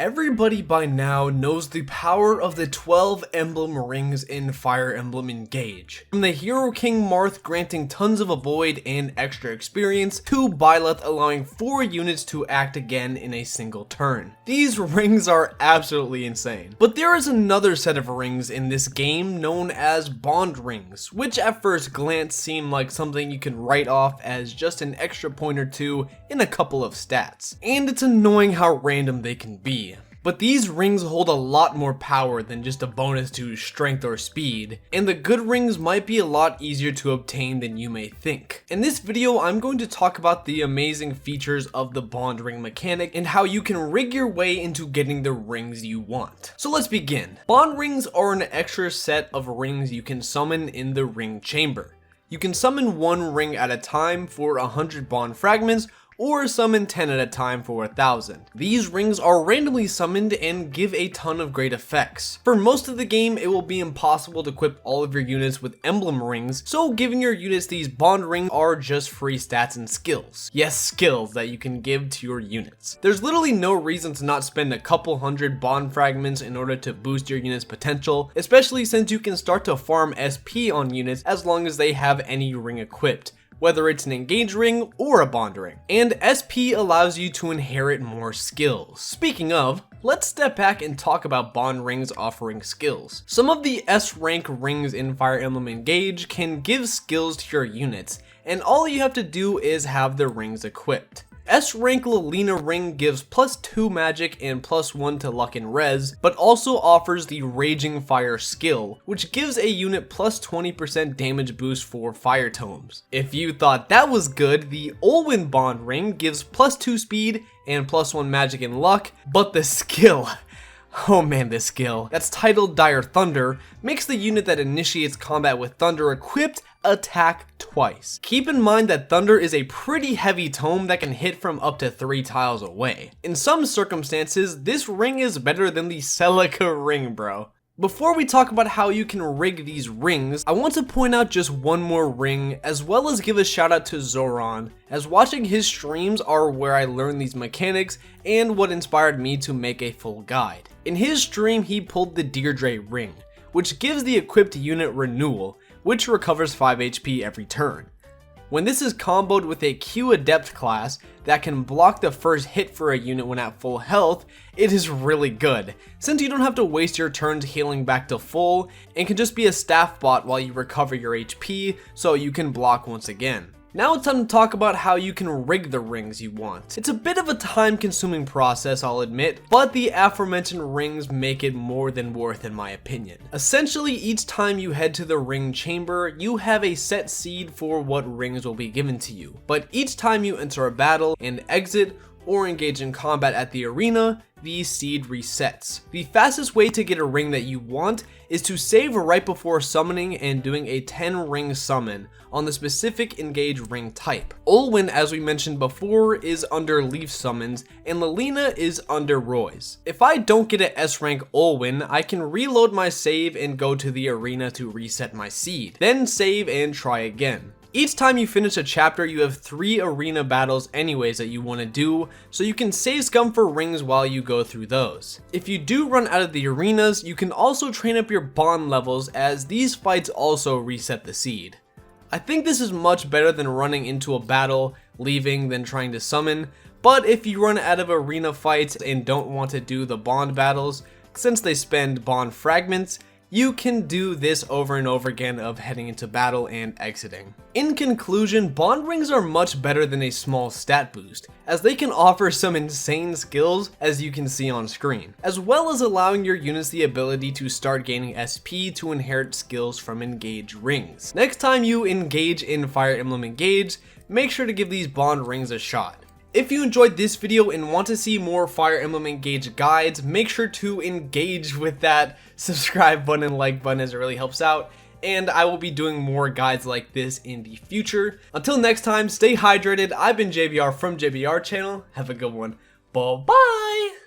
Everybody by now knows the power of the 12 emblem rings in Fire Emblem Engage. From the Hero King Marth granting tons of avoid and extra experience, to Byleth allowing 4 units to act again in a single turn. These rings are absolutely insane. But there is another set of rings in this game known as bond rings, which at first glance seem like something you can write off as just an extra point or two in a couple of stats. And it's annoying how random they can be. But these rings hold a lot more power than just a bonus to strength or speed, and the good rings might be a lot easier to obtain than you may think. In this video, I'm going to talk about the amazing features of the bond ring mechanic and how you can rig your way into getting the rings you want. So let's begin. Bond rings are an extra set of rings you can summon in the ring chamber. You can summon 1 ring at a time for 100 bond fragments, or summon 10 at a time for 1,000. These rings are randomly summoned and give a ton of great effects. For most of the game, it will be impossible to equip all of your units with emblem rings, so giving your units these bond rings are just free stats and skills. Yes, skills that you can give to your units. There's literally no reason to not spend a couple hundred bond fragments in order to boost your unit's potential, especially since you can start to farm SP on units as long as they have any ring equipped, whether it's an engage ring or a bond ring. And SP allows you to inherit more skills. Speaking of, let's step back and talk about bond rings offering skills. Some of the S rank rings in Fire Emblem Engage can give skills to your units, and all you have to do is have the rings equipped. S rank Lilina ring gives +2 magic and +1 to luck and res, but also offers the Raging Fire skill, which gives a unit +20% damage boost for fire tomes. If you thought that was good, the Olwen bond ring gives +2 speed and +1 magic and luck, but the skill, oh man, this skill, that's titled Dire Thunder, makes the unit that initiates combat with thunder equipped attack twice. Keep in mind that thunder is a pretty heavy tome that can hit from up to 3 tiles away. In some circumstances, this ring is better than the Celica ring, bro. Before we talk about how you can rig these rings, I want to point out just one more ring, as well as give a shout out to Zoran, as watching his streams are where I learned these mechanics and what inspired me to make a full guide. In his stream, he pulled the Deirdre ring, which gives the equipped unit renewal, which recovers 5 HP every turn. When this is comboed with a Q Adept class that can block the first hit for a unit when at full health, it is really good, since you don't have to waste your turns healing back to full and can just be a staff bot while you recover your HP so you can block once again. Now it's time to talk about how you can rig the rings you want. It's a bit of a time-consuming process, I'll admit, but the aforementioned rings make it more than worth in my opinion. Essentially, each time you head to the ring chamber, you have a set seed for what rings will be given to you. But each time you enter a battle and exit or engage in combat at the arena, the seed resets. The fastest way to get a ring that you want is to save right before summoning and doing a 10 ring summon on the specific engage ring type. Olwen, as we mentioned before, is under Leaf summons, and Lilina is under Roy's. If I don't get an S rank Olwen, I can reload my save and go to the arena to reset my seed, then save and try again. Each time you finish a chapter, you have 3 arena battles anyways that you want to do, so you can save scum for rings while you go through those. If you do run out of the arenas, you can also train up your bond levels, as these fights also reset the seed. I think this is much better than running into a battle, leaving, then trying to summon, but if you run out of arena fights and don't want to do the bond battles, since they spend bond fragments, you can do this over and over again of heading into battle and exiting. In conclusion, bond rings are much better than a small stat boost, as they can offer some insane skills, as you can see on screen, as well as allowing your units the ability to start gaining SP to inherit skills from engage rings. Next time you engage in Fire Emblem Engage, make sure to give these bond rings a shot. If you enjoyed this video and want to see more Fire Emblem Engage guides, make sure to engage with that subscribe button and like button, as it really helps out, and I will be doing more guides like this in the future. Until next time, stay hydrated. I've been JBR from JBR channel. Have a good one. Bye-bye!